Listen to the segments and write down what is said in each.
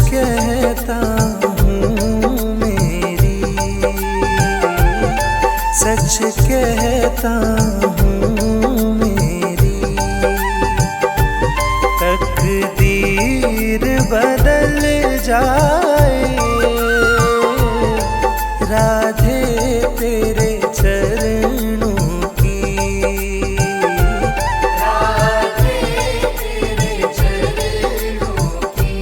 कहता हूँ मेरी, सच कहता हूँ मेरी, तकदीर बदल जाए राधे तेरे चरणों की, राधे तेरे चरणों की।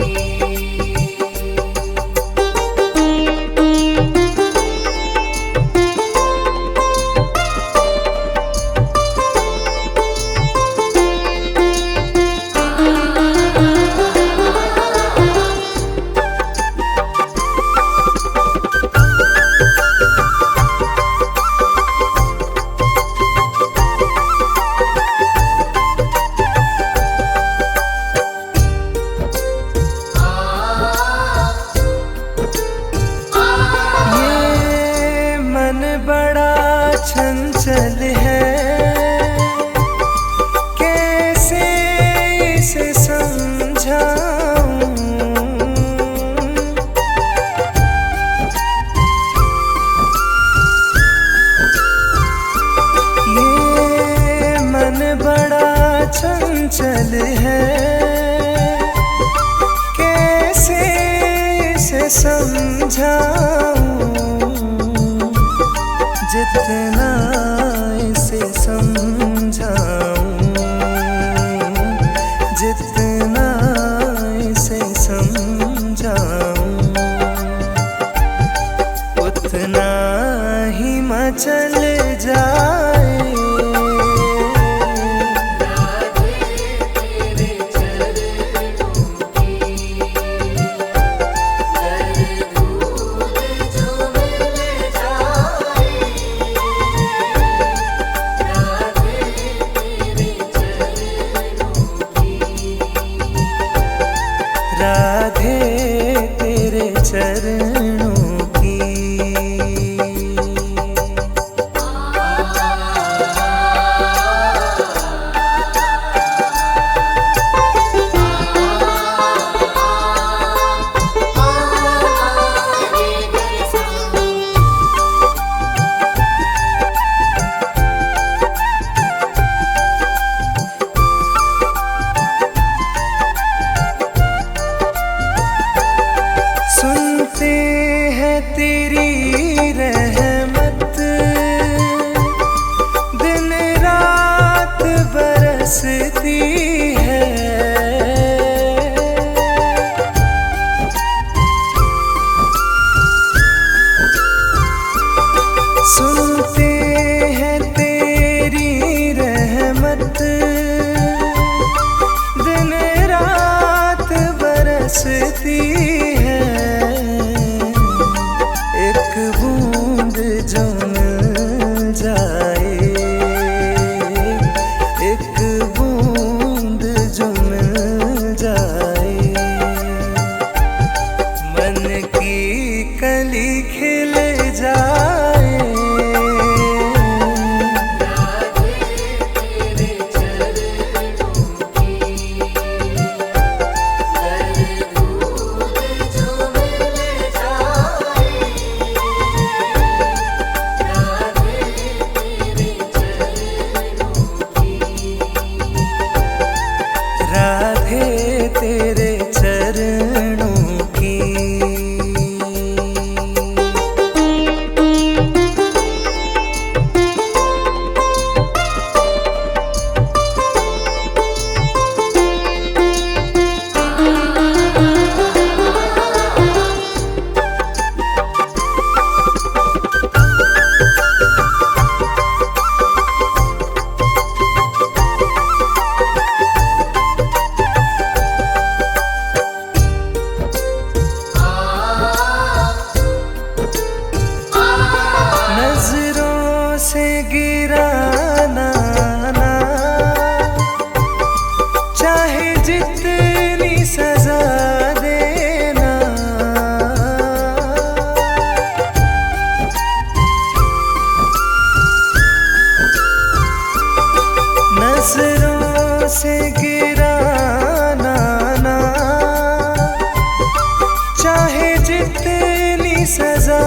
बड़ा चंचल है, कैसे इसे समझाऊं, ये मन बड़ा चंचल है, कैसे इसे समझाऊं, जितना इसे समझाऊं, जितना इसे समझाऊं, उतना ही मचल जाए राधे तेरे चरणों की। सुनते हैं तेरी रहमत, दिन रात बरसती है, सुनते हैं तेरी रहमत, दिन रात बरसती है, एक चाहे जितनी सजा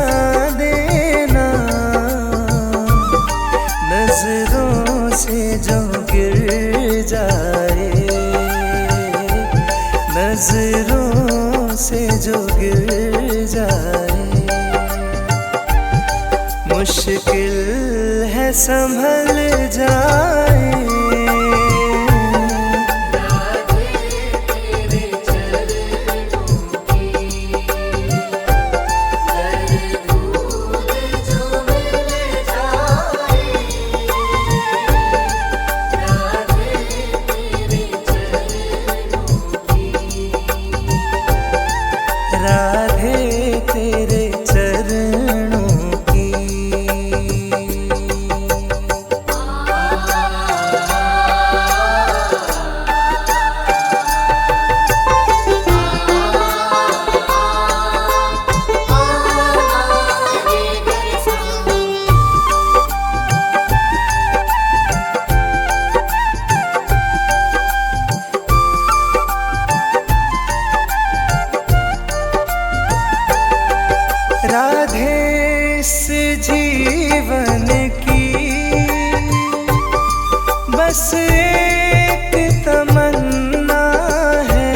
देना, नजरों से जो गिर जाए, नजरों से जो गिर जाए, मुश्किल है संभल जाए। राधे तेरे चरणों की। राधे इस जीवन की बस एक तमन्ना है,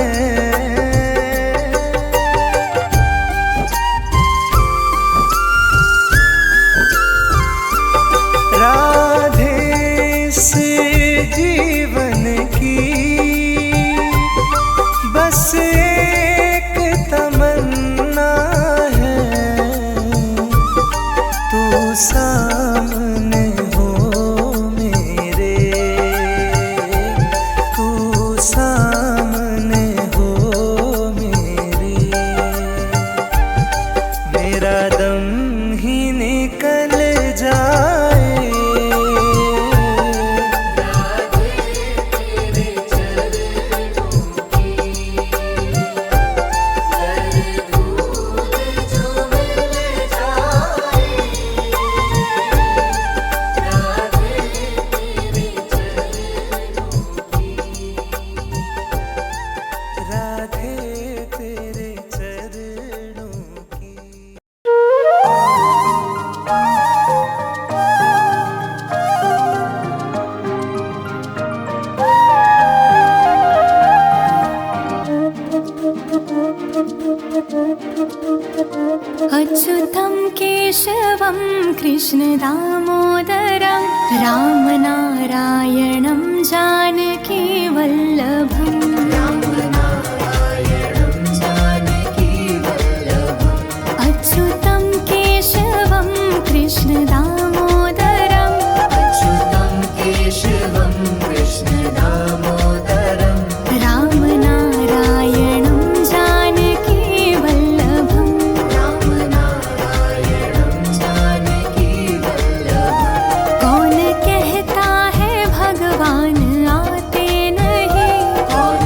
राधे इस जीवन की बस एक तमन्ना है, तू सामने हो मेरे, तू सामने हो मेरे, मेरा दम ही निकल जाए। राधे तेरे चरणों की। अच्युतं केशवं कृष्ण दामोदरं रामनारायणं जानकी वल्लभम्। अच्युतं केशवं कृष्ण दामोदरं, अच्युतं केशवं कृष्ण दामोदरं रामनारायणं जानकी वल्लभम्। रामनारायणं जानकी वल्लभम्। कौन कहता है भगवान आते नहीं, कौन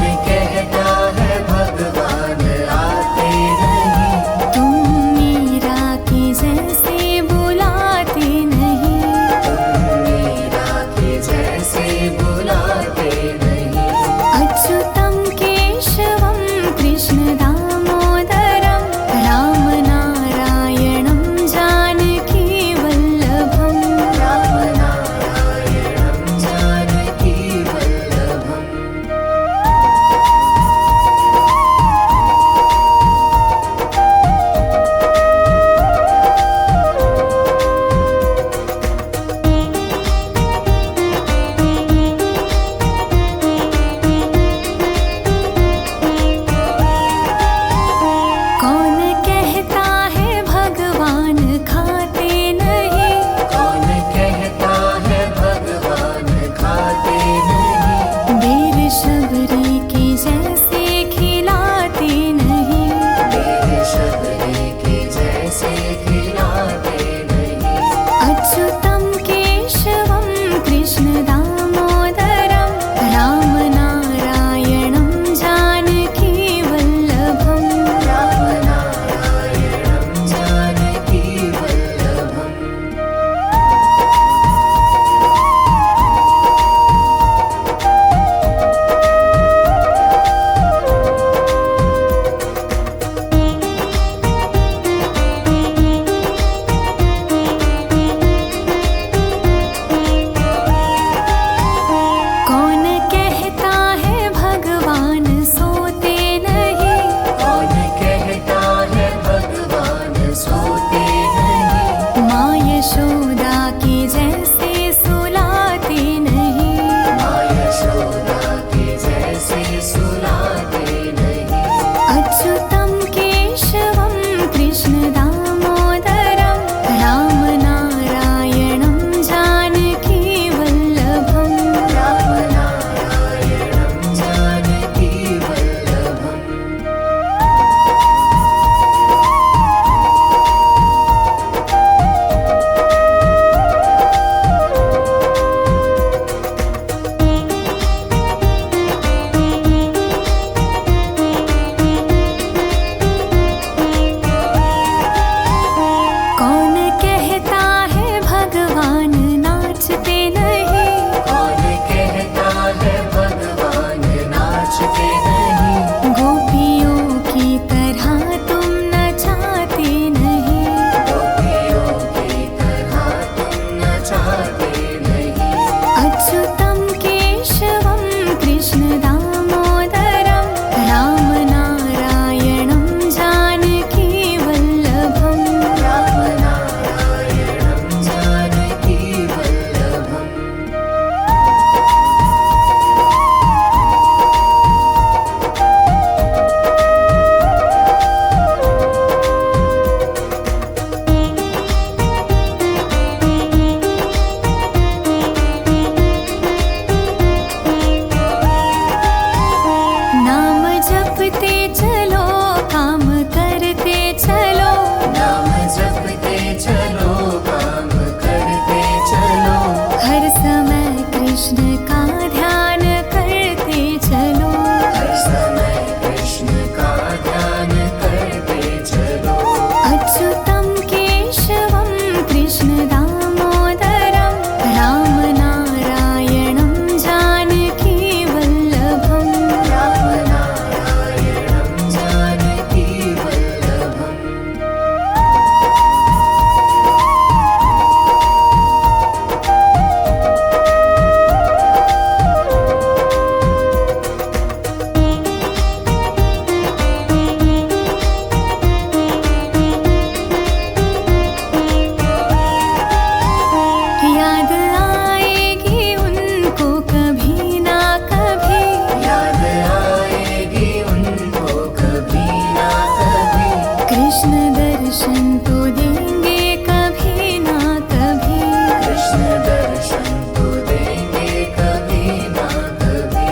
दर्शन तो देंगे कभी ना कभी। कृष्ण दर्शन तो देंगे कभी ना कभी।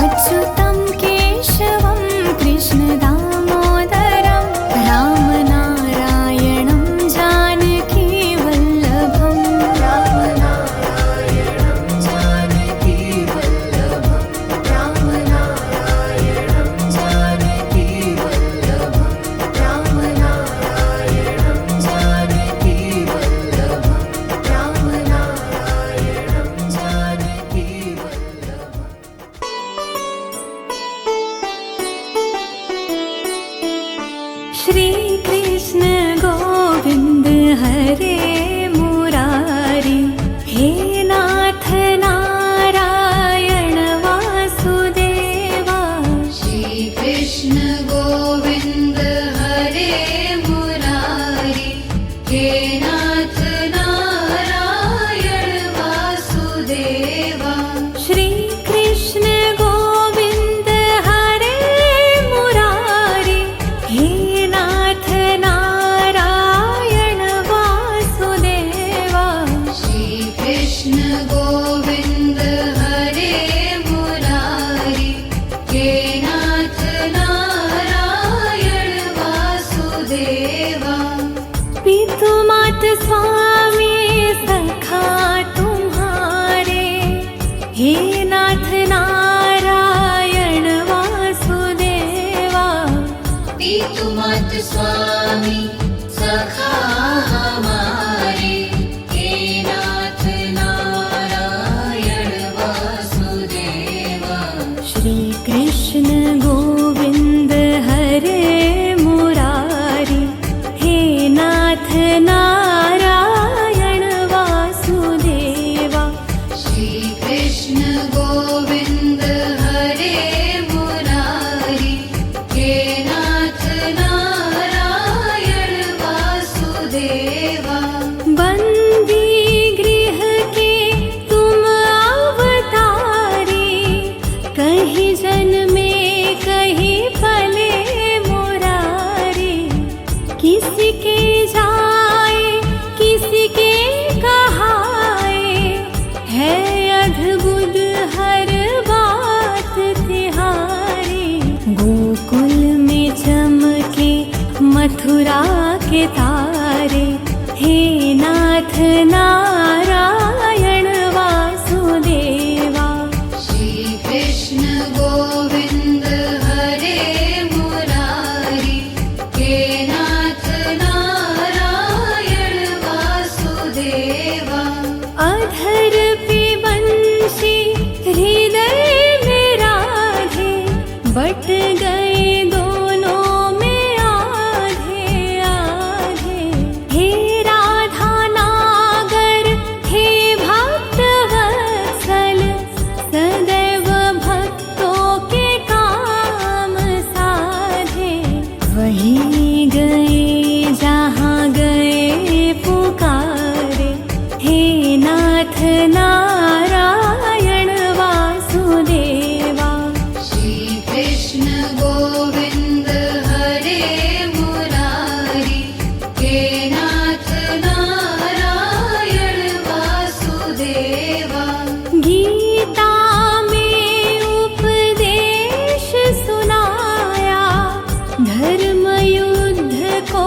अच्युतं केशवं कृष्ण दामोदरं रामनारायणं जानकी वल्लभम्। रामनारायणं जानकी वल्लभं। रामनारायणं जानकी वल्लभं। रामनारायणं जानकी वल्लभं। रामनारायणं जानकी वल्लभम्। श्री कृष्ण गोविंद हरे मुरारी, हे नाथ नारायण वासुदेवा। श्री कृष्ण गोविंद हरे मुरारी, हे नाथ नारायण वासुदेवा। श्री कृष्ण गोविंद हरे मुरारी, हे नाथ नारायण वासुदेवा। श्री कृष्ण गोविंद हरे मुरारी, हे नाथ नारायण वासुदेवा। पितु मात स्वामी सखा तुम्हारे, हे नाथ नारायण वासुदेवा। पितु मात स्वामी सखा हमारे, हे नाथ नारायण वासुदेवा। श्री कृष्ण गोविंद हरे मुरारी, हे नाथ नारायण वासुदेवा। श्री कृष्ण गोविंद हरे मुरारी, हे नाथ नारायण वासुदेवा। बंदी गृह के तुम अवतारी, कहीं जन्मे कहीं पले मुरारी। किसी के जाए किसी के कहाए, है अद्भुत हर बात तिहारी। गोकुल में चमके मथुरा के तारे, हे नाथ नारायण वासुदेवा। श्री कृष्ण गोविंद हरे मुरारी, हे नाथ नारायण वासुदेवा। अधर पे बंशी हृदय में राधे, बट गए दोनों में आधे आधे। हे राधा नागर, हे भक्त वत्सल, सदैव भक्तों के काम साधे। वही गए जहाँ गए पुकारे, हे नाथ नारायण वासुदेवा। श्री कृष्ण गोविंद हरे मुरारी, हे नाथ नारायण वासुदेवा। गीता में उपदेश सुनाया, धर्म युद्ध को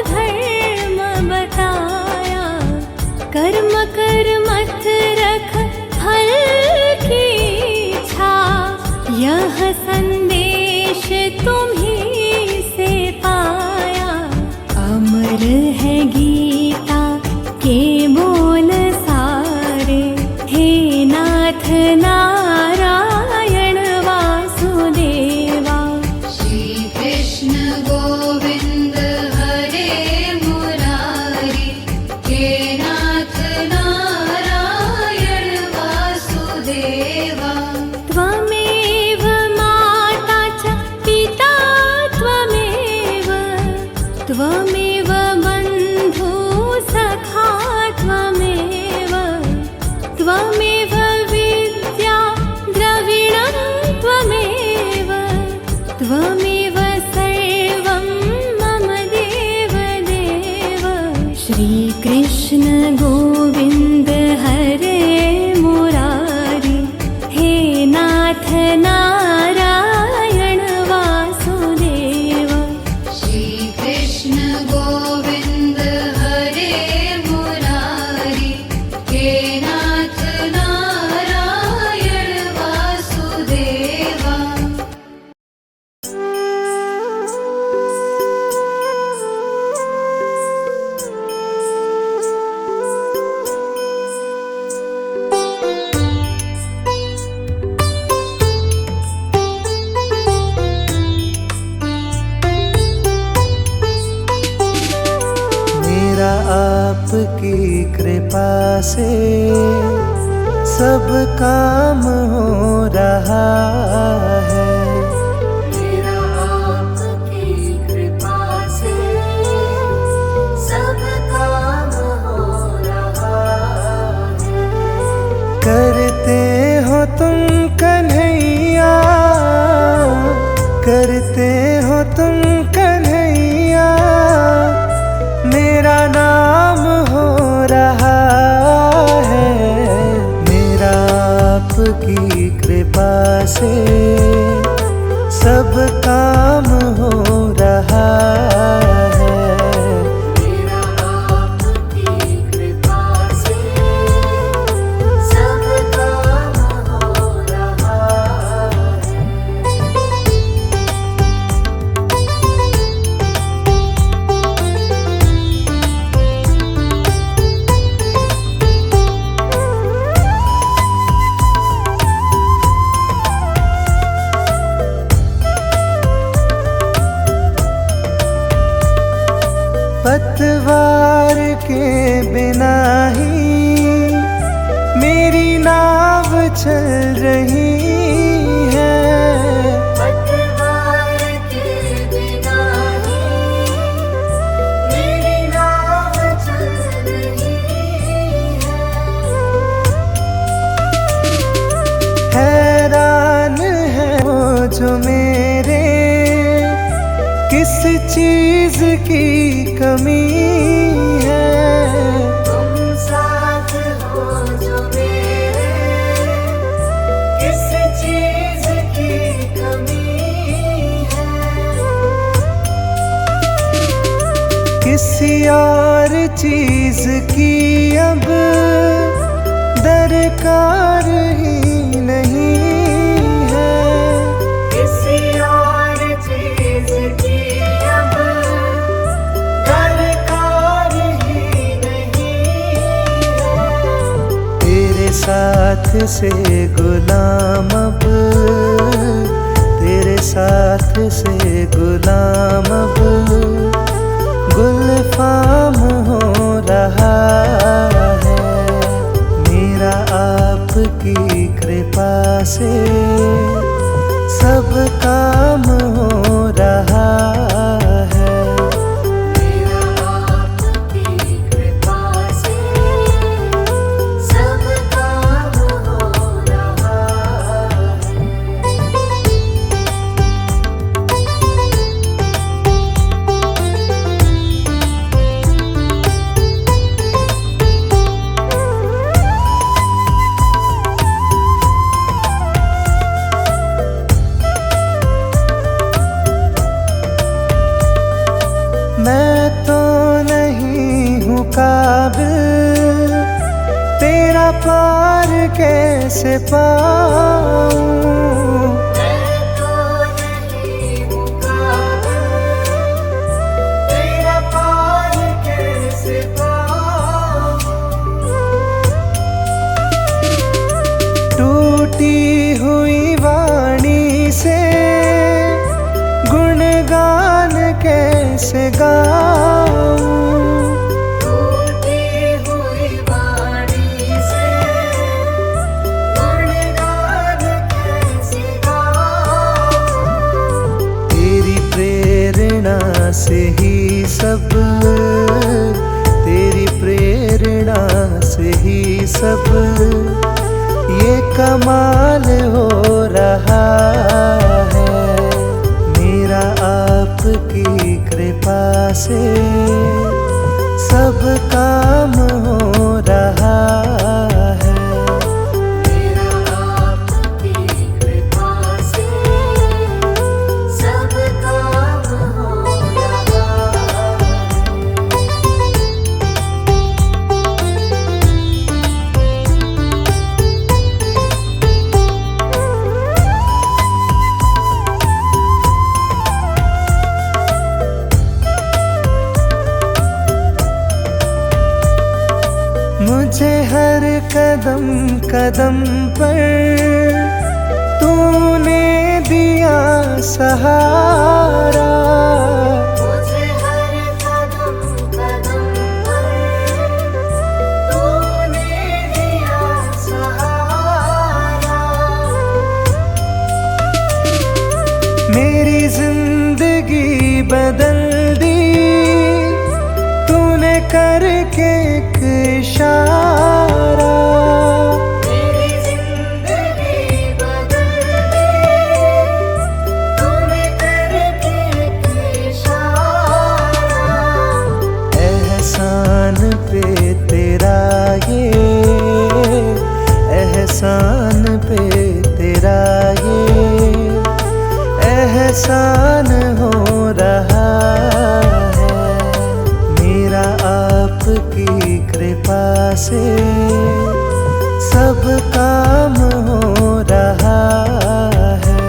धर्म बताया। कर्म कर मत रख फल की इच्छा, यह संदेश तुम्हीं से पाया। अमर है गीता के बोल सारे, हे नाथ नारायण वासुदेवा। श्री कृष्ण गोविंद हरे मुरारी, हे नाथ नारायण वासुदेवा। त्वमेव माता च पिता त्वमेव, त्वमेव बन्धु सखा त्वमेव। त्वमेव विद्या द्रविणं त्वमेव, त्वमेव सर्वं मम देव देव। कृष्ण गोविन्द हरे मुरारी, हे नाथ नारायण वासुदेव। श्रीकृष्ण गोविन्द हरे मुरारी, हे नाथ नारायण वासुदेवा। मेरा आपकी कृपा से सब काम हो रहा है। मेरा आपकी कृपा से सब काम हो रहा है। करते हो तुम कन्हैया, करते हो तुम कन्हैया, मेरा नाम हो रहा है। मेरा आपकी कृपा से सब काम हो रहा है। मेरा आपकी कृपा से सब काम हो रहा है। पतवार के बिना ही मेरी नाव चल रही है। पतवार के बिना ही मेरी नाव चल रही है। हैरान है वो जो मेरे किस चीज की कमी है। तुम साथ हो जो मेरे, किस चीज की कमी है। किसी और चीज की अब दरकार ही नहीं है। किसी और चीज की अब दरकार ही नहीं है। तेरे साथ से गुलाम अब, तेरे साथ से गुलाम अब गुलफाम हो रहा है। मेरा आपकी कृपा से सब काम हो रहा है। मेरा आपकी कृपा से सब काम हो रहा है। मैं तो नहीं हूँ काबिल, तेरा पार कैसे पाऊँ। मैं तो नहीं हूँ काबिल, तेरा पार कैसे पाऊँ। टूटी हुई वाणी से गुणगान कैसे गाऊँ। टूटी हुई वाणी से गुणगान कैसे गाऊँ। तेरी प्रेरणा से ही सब, तेरी प्रेरणा से ही सब ये कमाल हो रहा है। मेरा आपकी कृपा से सब काम हो रहा है। मेरा आपकी कृपा से सब काम हो रहा है। मुझे हर कदम कदम पर तूने दिया सहारा। मुझे हर कदम कदम पर तूने दिया सहारा। मेरी जिंदगी बदल दी तूने करके एक इशारा। मेरी जिंदगी बदल दी तूने करके एक इशारा। एहसान पे तेरा ये, एहसान पे तेरा ये एहसान हो रहा है। मेरा आपकी कृपा से सब काम हो रहा है।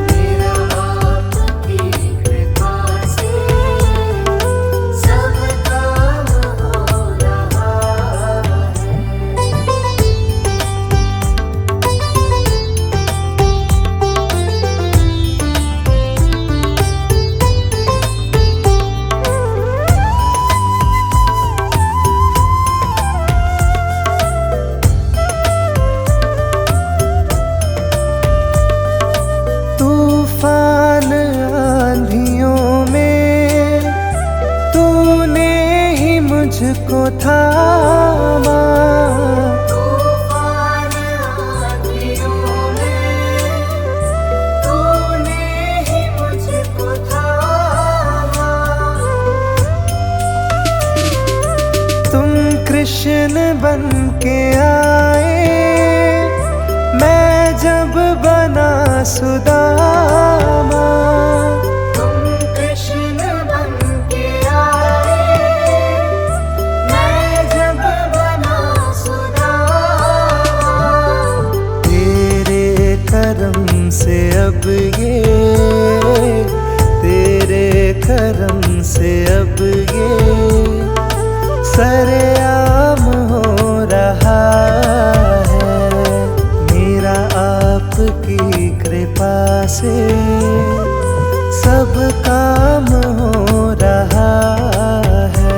मेरा आपकी कृपा से सब काम हो रहा है। तूफान आंधियों में तूने ही मुझको थामा। तूफान आंधियों में तूने ही मुझको थामा। तुम कृष्ण बन के आए मैं जब बना सुदामा। तुम कृष्ण बन के आए मैं जब बना सुदामा। तेरे करम से अब ये, तेरे करम से अब ये सरेआम हो रहा है। मेरा आपकी कृपा से सब काम हो रहा है।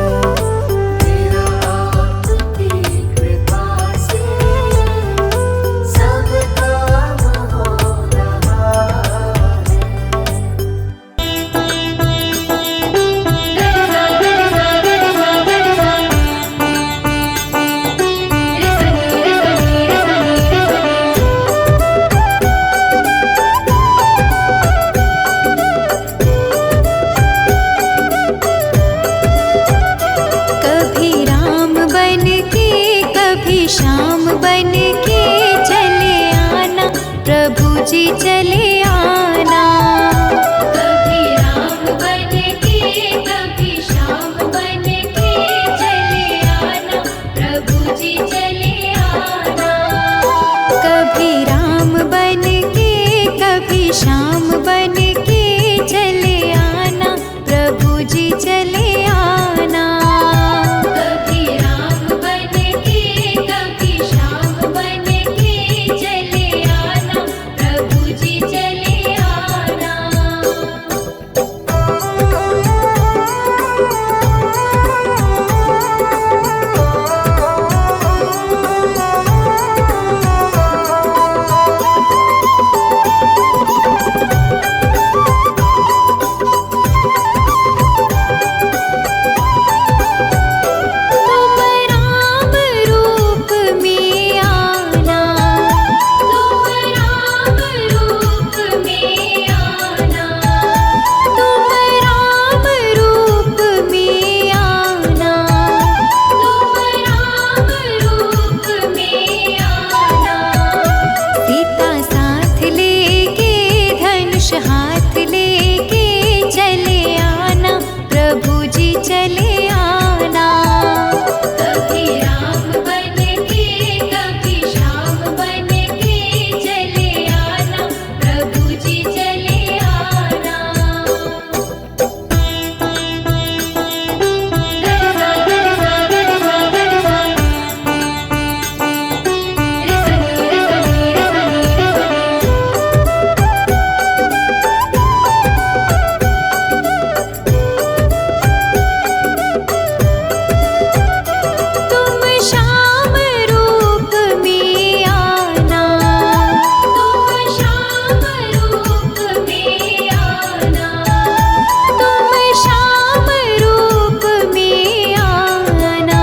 मेरा आपकी कृपा से सब काम हो रहा है। जी चले आना। कभी राम बन के कभी श्याम बन के चले आना, प्रभु जी चले आना। गरसा गरसा गरसा गरसा, रिसनी रिसनी रिसनी तुम श्याम रूप में आना, तुम श्याम रूप में आना, तुम श्याम रूप में आना।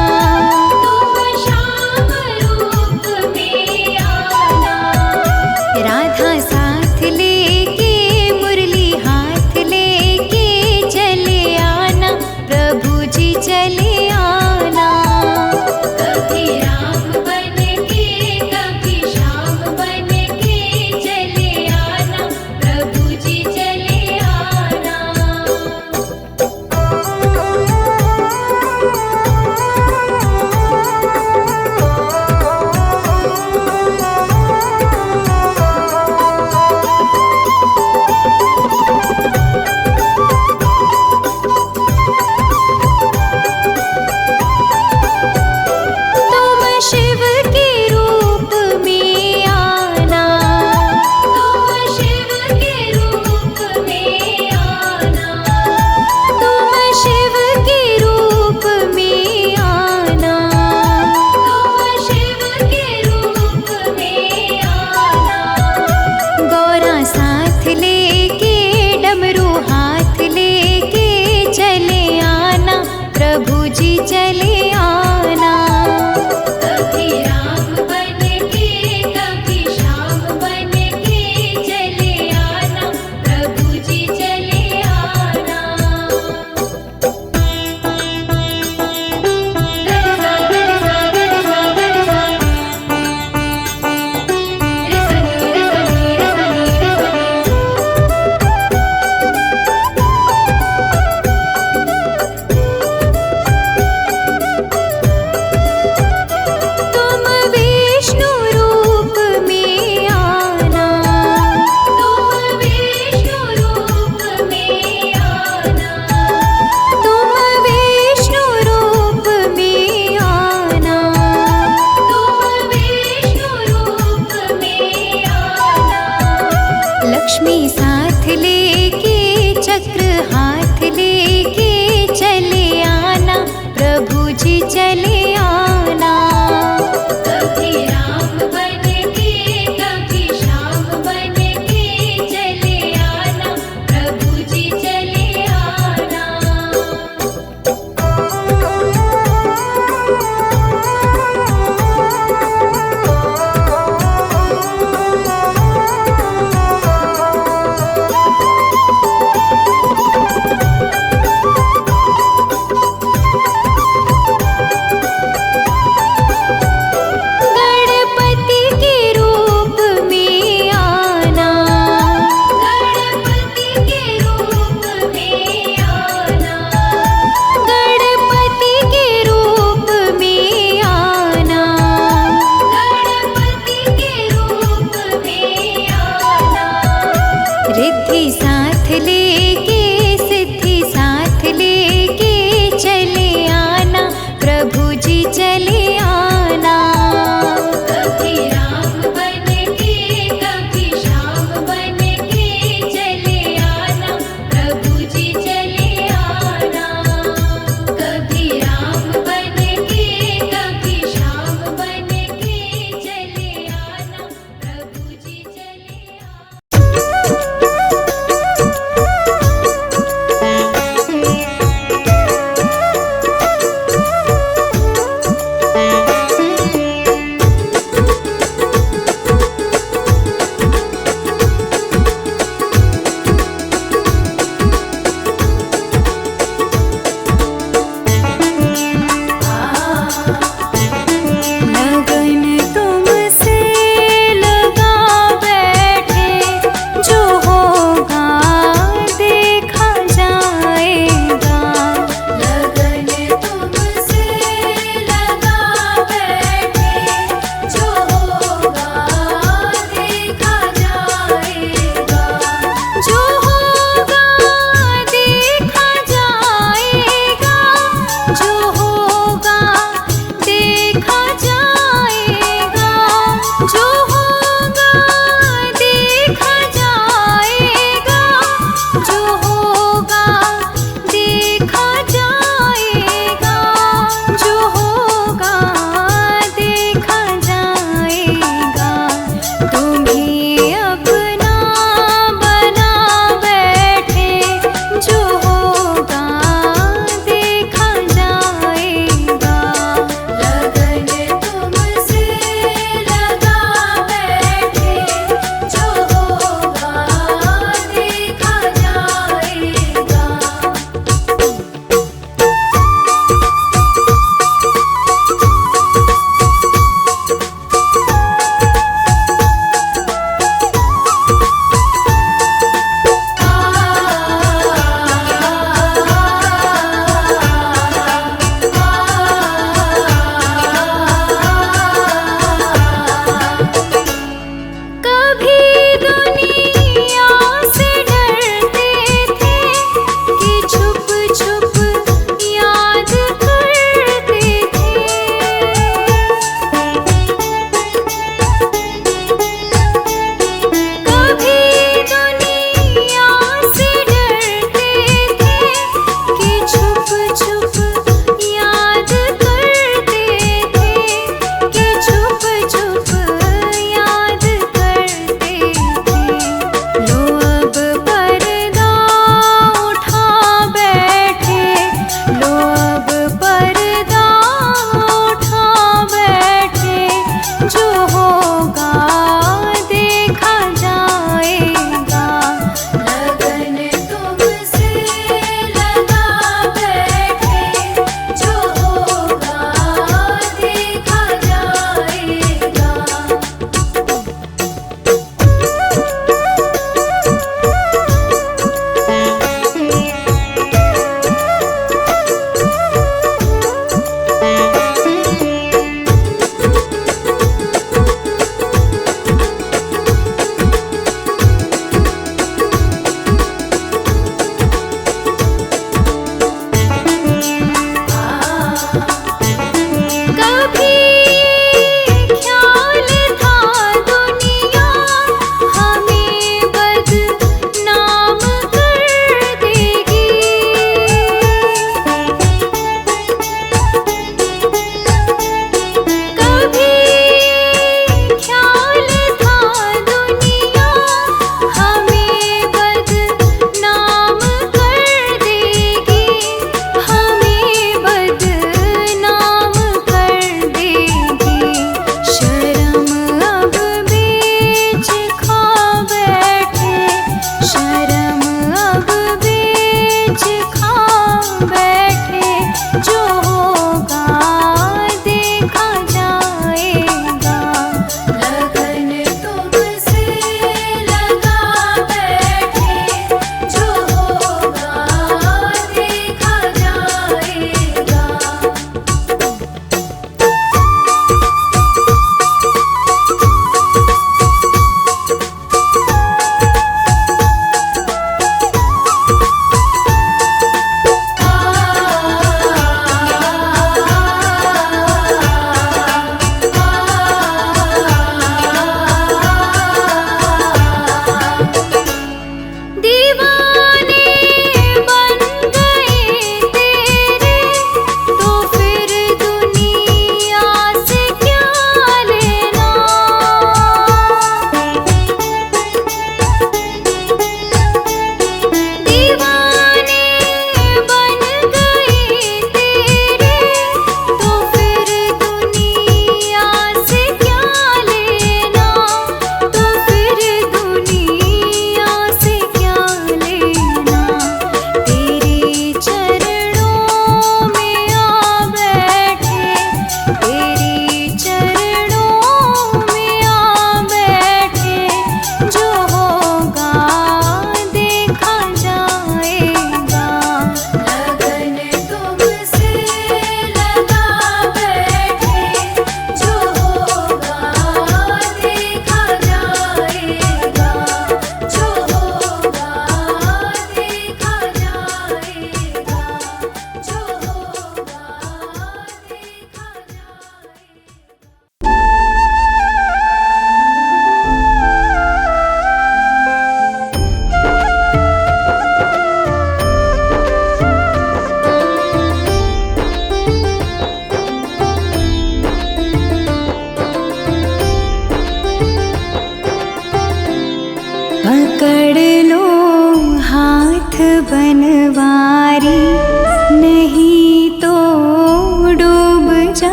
तुम श्याम रूप में आना। राधा साथ लेके मुरली हाथ लेके चले आना, प्रभु जी चले आना। कभी राम बन के कभी श्याम बन के चले आना, प्रभु जी चले आना।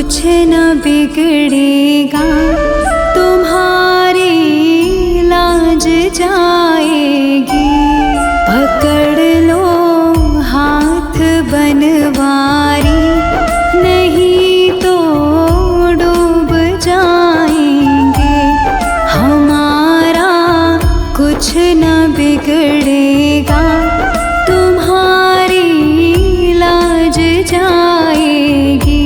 कुछ न बिगड़ेगा, तुम्हारी लाज जाएगी। पकड़ लो हाथ बनवारी, नहीं तो डूब जाएंगे। हमारा कुछ न बिगड़ेगा, तुम्हारी लाज जाएगी।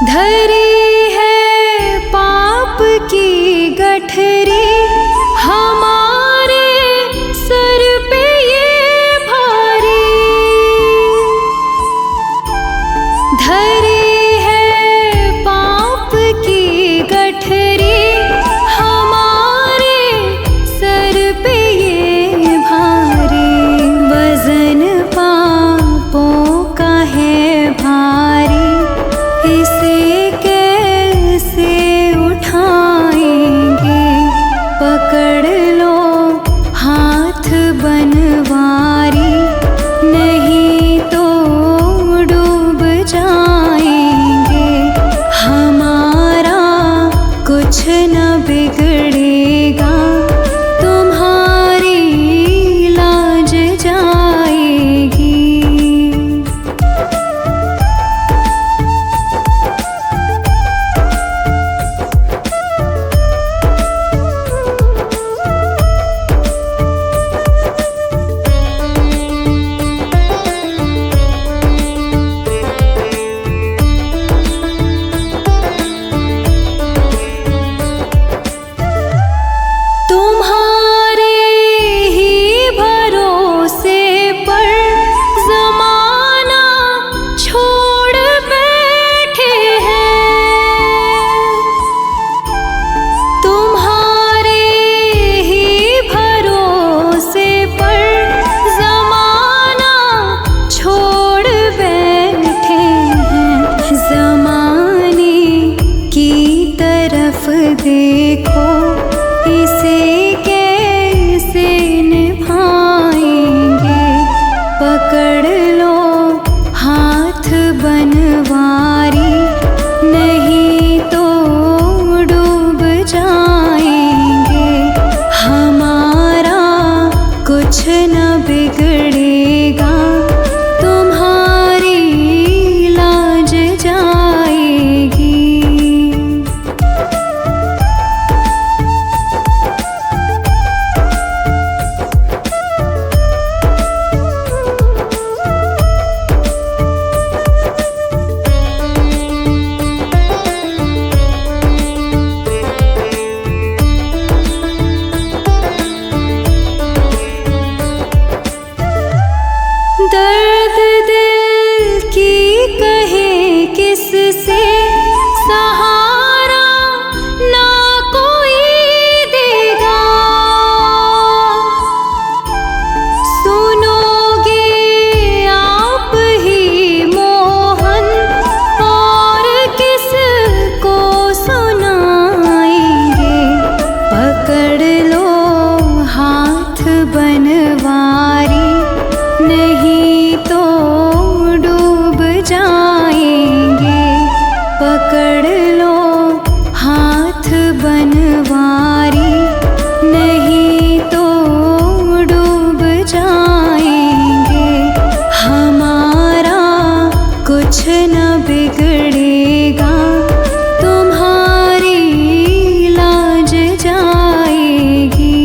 धरी है पाप की गठरी, हमारे सर पे ये भारी। धरी है पाप की गठरी, हमारे सर पे ये भारी। वजन पापों का है भारी, इसे कैसे उठाएंगे। पकड़ लो हाथ बनवारी, नहीं तो डूब जाएंगे। हमारा कुछ न बिगड़ेगा, तुम्हारी लाज जाएगी। तुम्हारे ही भरोसे पर ज़माना छोड़ बैठे हैं। तुम्हारे ही भरोसे पर ज़माना छोड़ बैठे हैं। ज़माने की तरफ देखो, इसे कैसे निभाएंगे। पकड़ लो हाथ बनवारी, नहीं तो डूब जाएंगे। हमारा कुछ न बिगड़ेगा, तुम्हारी लाज जाएगी। दर्द दिल की कहे किससे, सहारा ना कोई देगा। सुनोगे आप ही मोहन, और किसको सुनाएंगे। पकड़ लो हाथ बनवारी, नहीं तो डूब जाएंगे। पकड़ लो हाथ बनवारी, नहीं तो डूब जाएंगे। हमारा कुछ न बिगड़ेगा, तुम्हारी लाज जाएगी।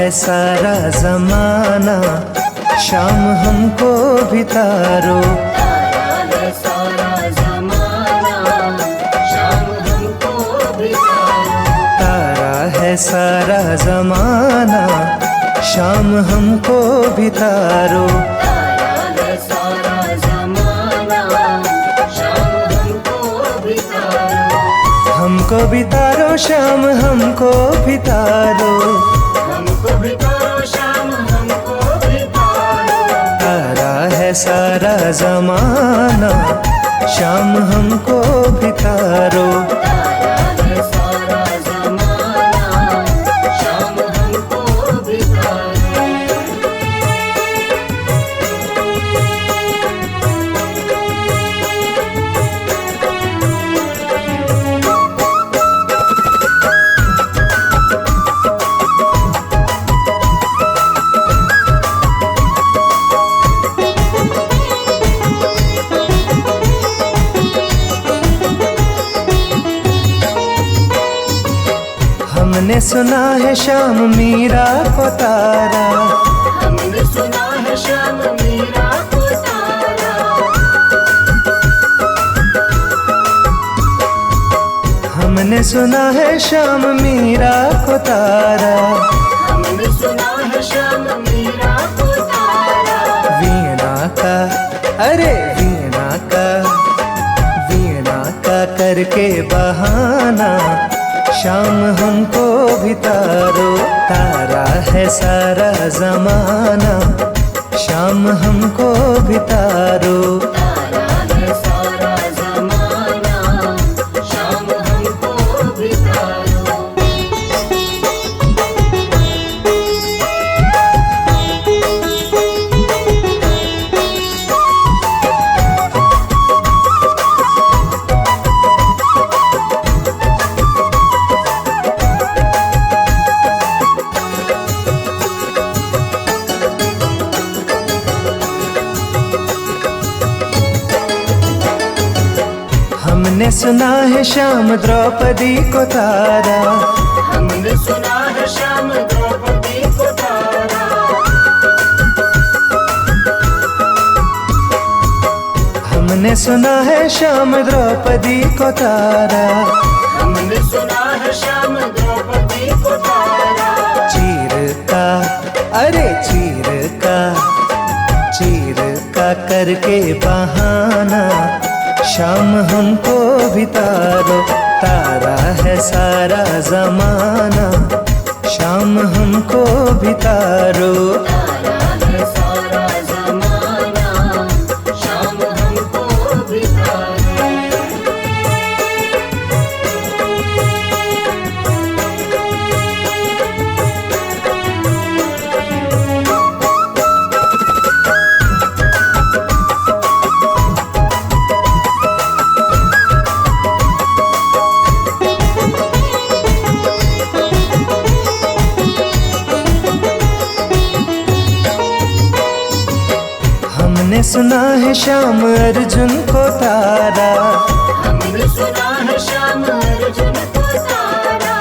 है सारा जमाना, शाम हमको भी तारो। तारा है सारा जमाना, शाम हमको भी तारो। तारा है सारा जमाना, शाम हमको भी तारो। तारा है सारा जमाना, शाम हमको भी तारो। हमको भी तारो शाम हमको भी तारो। हमको भी तारो शाम हमको भी तारो। तारा है सारा जमाना, शाम हमको भी तारो। तारा है सारा जमाना, शाम हमको भी तारो। हमने सुना है श्याम मीरा को तारा। हमने सुना है श्याम मीरा को तारा। हमने सुना है श्याम मीरा को तारा। हमने सुना है श्याम मीरा को तारा। वीणा का, अरे वीणा का, वीणा का करके बहाना, शाम हमको भी तारो। तारा है सारा जमाना, शाम हमको भी तारो। तारा है सारा जमाना, शाम हमको भी तारो। हमने सुना है श्याम द्रौपदी को तारा। हमने सुना है श्याम द्रौपदी को तारा। हमने सुना है श्याम द्रौपदी को तारा। हमने सुना है श्याम द्रौपदी को तारा। चीर का, अरे चीर का, चीर का करके बहाना, शाम हमको भी तारो। तारा है सारा जमाना, शाम हमको भी तारो। तारा है सारा जमाना, शाम हमको भी तारो। हमने सुना है श्याम अर्जुन को तारा। हमने सुना है श्याम अर्जुन को तारा।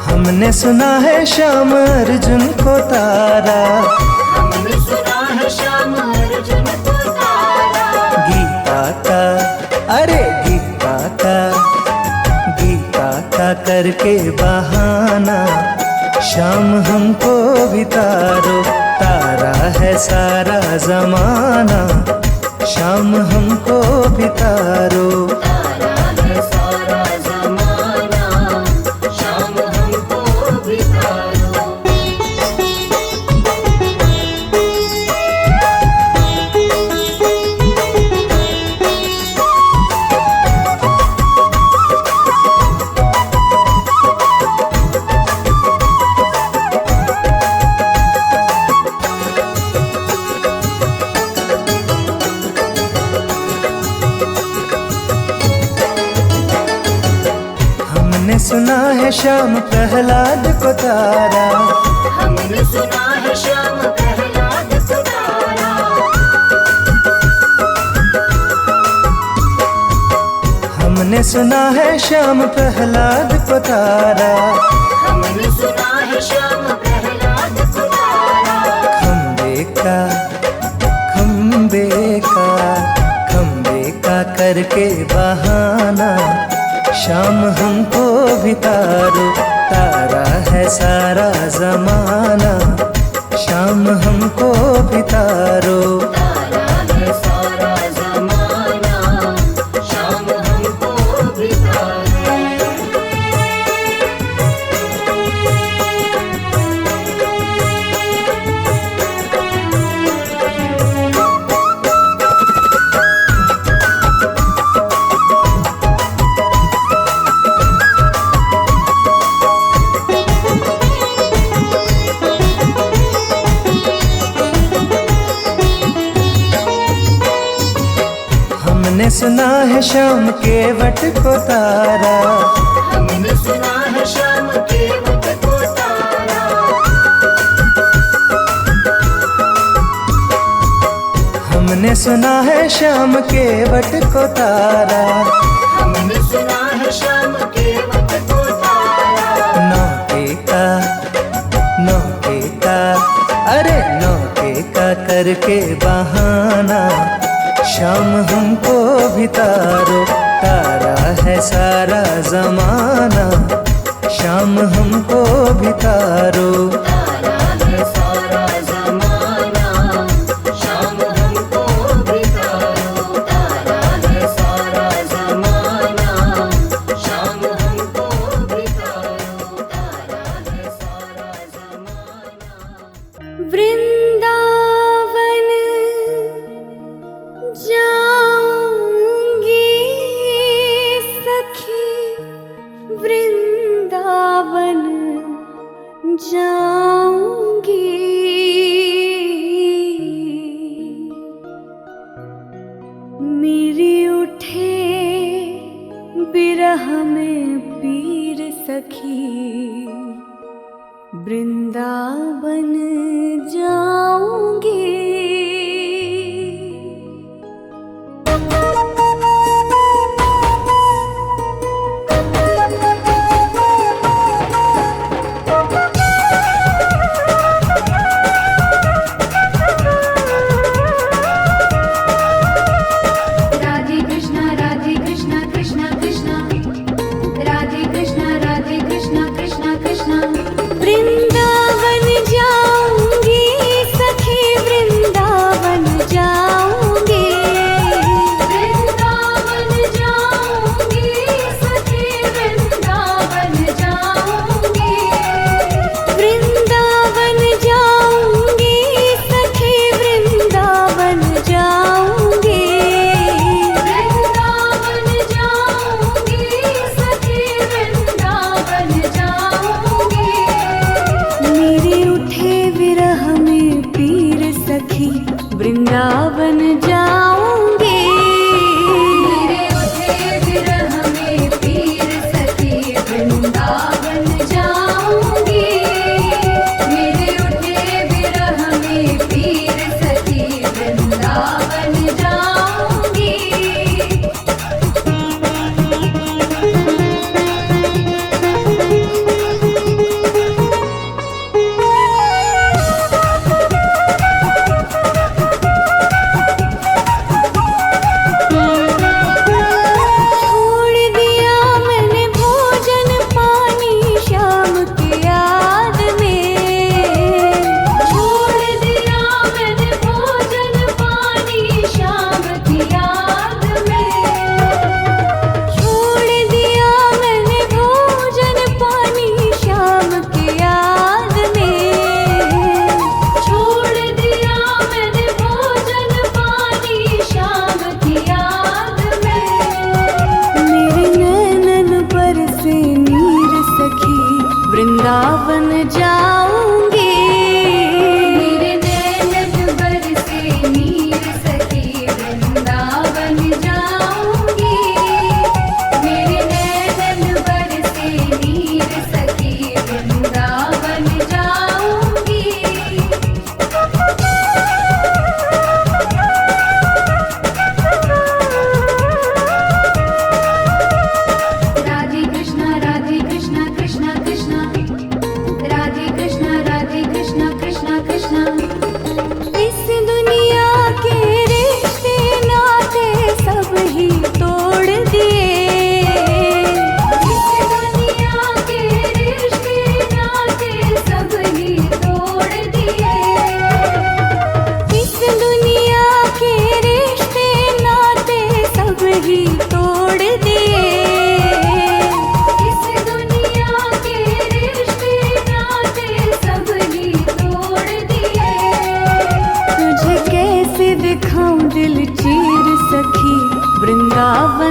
हमने सुना है श्याम अर्जुन को तारा। हमने सुना है श्याम अर्जुन को तारा। गीता का, अरे गीता का, गीता का करके बहाना, शाम हमको भी तारो। तारा है सारा जमाना, शाम हमको भी तारो। तारा है सारा जमाना, शाम हमको भी तारो। हमने सुना है श्याम प्रहलाद को तारा। हमने सुना है श्याम प्रहलाद को तारा। हमने हमने सुना है श्याम प्रहलाद को तारा, हमने सुना है श्याम प्रहलाद को तारा। खम्बे का करके बहाना, शाम हमको भी तारो, तारा है सारा जमाना, शाम हमको भी तारो। तारा है सारा जमाना, शाम हमको भी तारो। हमने सुना है श्याम के वट को तारा, हमने सुना है श्याम के वट को तारा। हमने सुना है श्याम के वट को तारा, हमने सुना है श्याम के वट को तारा। नौके का अरे नौके का करके बहाना, शाम हमको भी तारो, तारा है सारा जमाना, शाम हमको भी तारो। तारा है सारा जमाना, शाम हमको भी तारो। तारा है सारा जमाना, शाम हमको भी तारो। तारा है सारा जमाना। वृंदावन जाऊंगी सखी, वृंदावन जाऊंगी। मेरी उठे बिरह में पीर सखी, वृंदावन जाऊंगी। राधे कृष्णा कृष्णा कृष्णा, राधे कृष्णा कृष्णा कृष्णा। वृंदावन जाऊंगी सखी, वृंदावन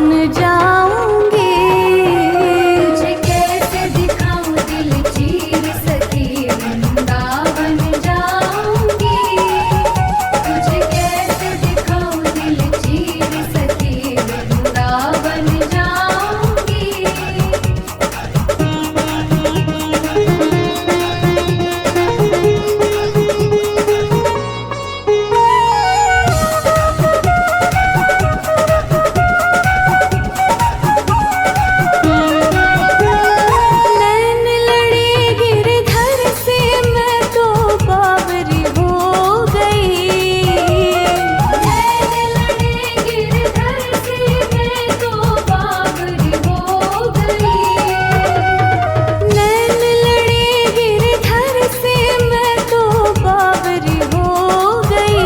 वृंदावन जाऊंगी। तुझे कैसे दिखाऊं दिल चीर सखी वृंदावन जाऊंगी। तुझे कैसे दिखाऊं दिल चीर सखी वृंदावन जाऊंगी। नैन लड़े गिरधर से मैं तो बावरी हो गई। नैन लड़े गिरधर से मैं तो बावरी हो गई। नैन लड़े गिरधर से मैं तो बावरी हो गई।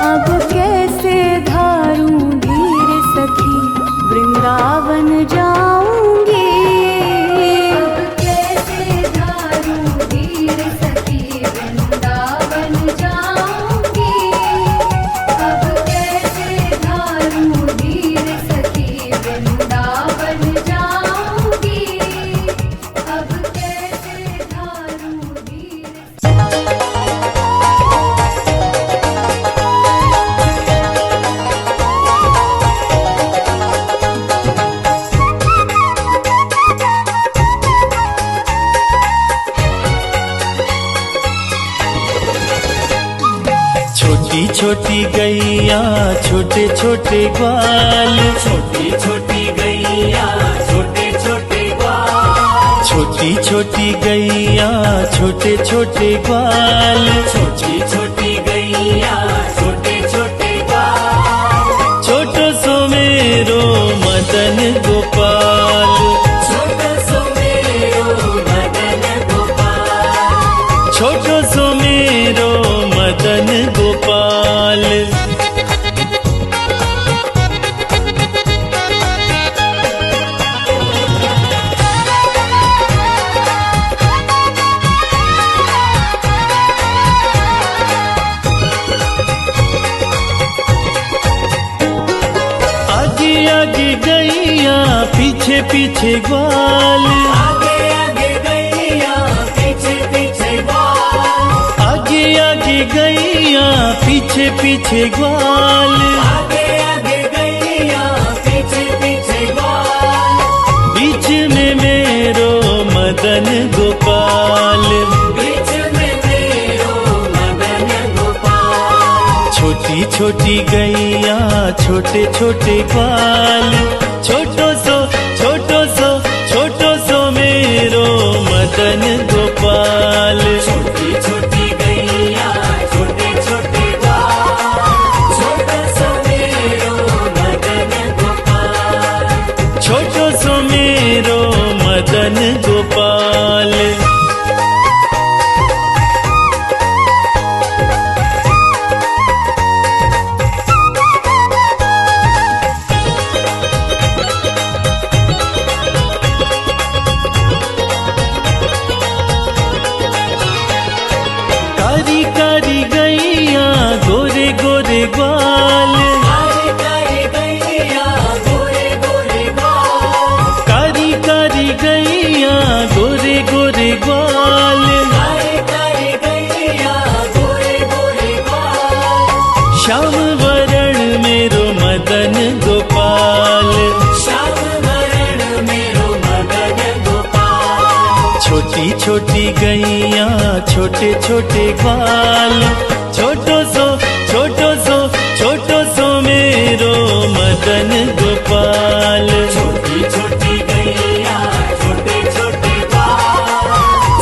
अब कैसे धारूं धीर सखी वृंदावन जाऊंगी। अब कैसे धारूं धीर सखी वृंदावन जाऊंगी। अब कैसे धारूं धीर सखी वृंदावन जाऊंगी। अब कैसे धारूं धीर छोटी छोटी गैया छोटे छोटे ग्वाल, छोटी छोटी गैया छोटे छोटे ग्वाल, छोटी छोटी गैया छोटे छोटे ग्वाल, छोटी छोटी गैया छोटे छोटे ग्वाल। छोटो सो मेरो मदन गोपाल, छोटो सो मेरो मदन गोपाल, छोटो सो मेरो मदन गोपाल। आगे आगे गैया पीछे पीछे ग्वाल, आगे आगे गैया पीछे पीछे ग्वाल, आगे आगे गैया पीछे पीछे ग्वाल, आगे आगे गैया पीछे पीछे ग्वाल। बीच में मेरो मदन गोपाल, बीच में मेरो मदन गोपाल। छोटी छोटी गैया छोटे छोटे ग्वाल, छोटो सो मेरो मदन गोपाल। छोटी छोटी गैया छोटे छोटे ग्वाल, छोटो सो मेरो मदन गोपाल, छोटो सो मेरो मदन गोपाल। कारी कारी गैया गोरे गोरे ग्वाल, कारी कारी गैया गोरे गोरे ग्वाल, कारी कारी गैया गोरे गोरे ग्वाल, कारी कारी गैया गोरे गोरे ग्वाल। श्याम वरण मेरो मदन गोपाल, श्याम वरण मेरो मदन गोपाल। छोटी छोटी गैया छोटे छोटे ग्वाल, छोटो सो मेरो मदन गोपाल। छोटी छोटी गैया छोटे छोटे ग्वाल,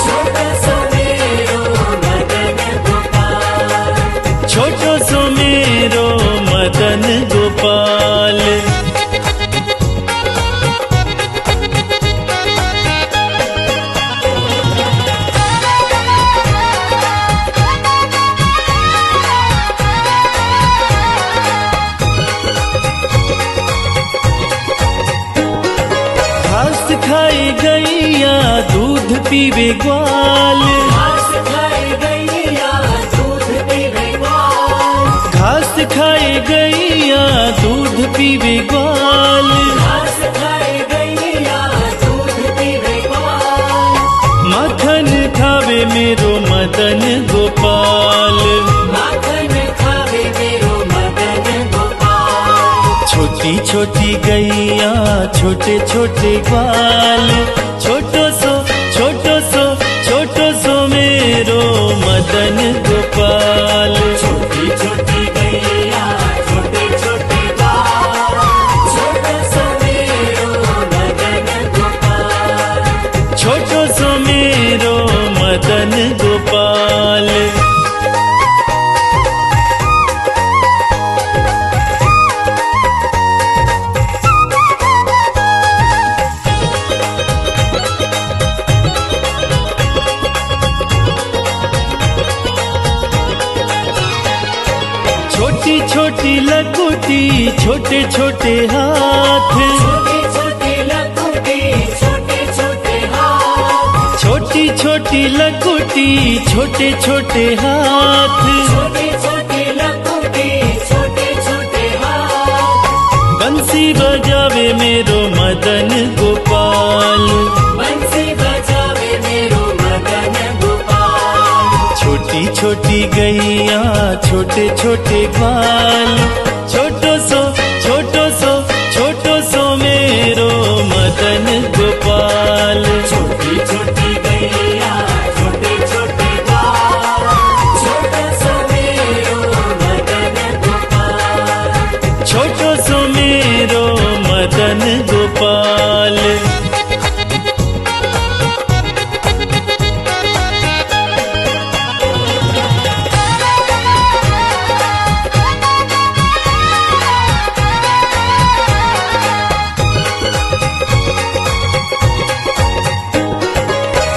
छोटो सो मेरो मदन गोपाल, छोटो सो मेरो मदन गोपाल। घास खाई गैया दूध पीवे ग्वाल, घास दूध पीवे ग्वाल, घास खाए गैया दूध पीवे ग्वाल, माखन खावे मेरो मदन गोपाल। माखन खावे मेरो मदन गोपाल। छोटी छोटी गैया छोटे छोटे ग्वाल, छोटो सो मेरो मदन गोपाल। छोटी छोटी गैया छोटे छोटे ग्वाल, छोटो सो मेरो मदन गोपाल। छोटो सो मेरो मदन गोपाल। छोटी छोटी लकुटी छोटे छोटे हाथ, छोटे छोटे लकुटी छोटे छोटे हाथ, छोटी छोटी लकुटी छोटे छोटे हाथ। छोटे छोटे लकुटी छोटे छोटे हाथ। बंसी बजावे मेरो मदन गोपाल, बंसी बजावे मेरो मदन गोपाल। छोटी छोटी गैया छोटे छोटे ग्वाल, छोटो सो मेरो मदन गोपाल। छोटी छोटी गैया छोटे छोटे ग्वाल, छोटो सो मेरो मदन गोपाल। छोटो सो मेरो मदन गोपाल।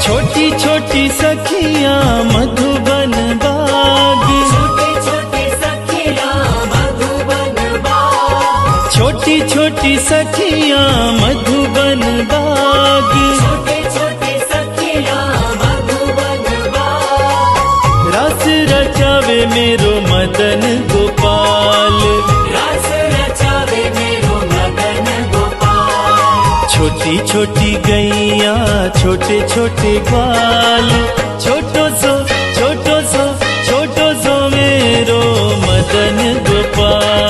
छोटी छोटी सखियां मधुबन बाग, छोटी छोटी सखियां मधुबन बाग, छोटी छोटी सखियां मधुबन बाग। छोटी छोटी सखियां मधुबन बाग। रास रचावे मेरो मदन गोपाल, रास रचावे मेरो मदन गोपाल। छोटी छोटी गैया छोटे छोटे ग्वाल, छोटो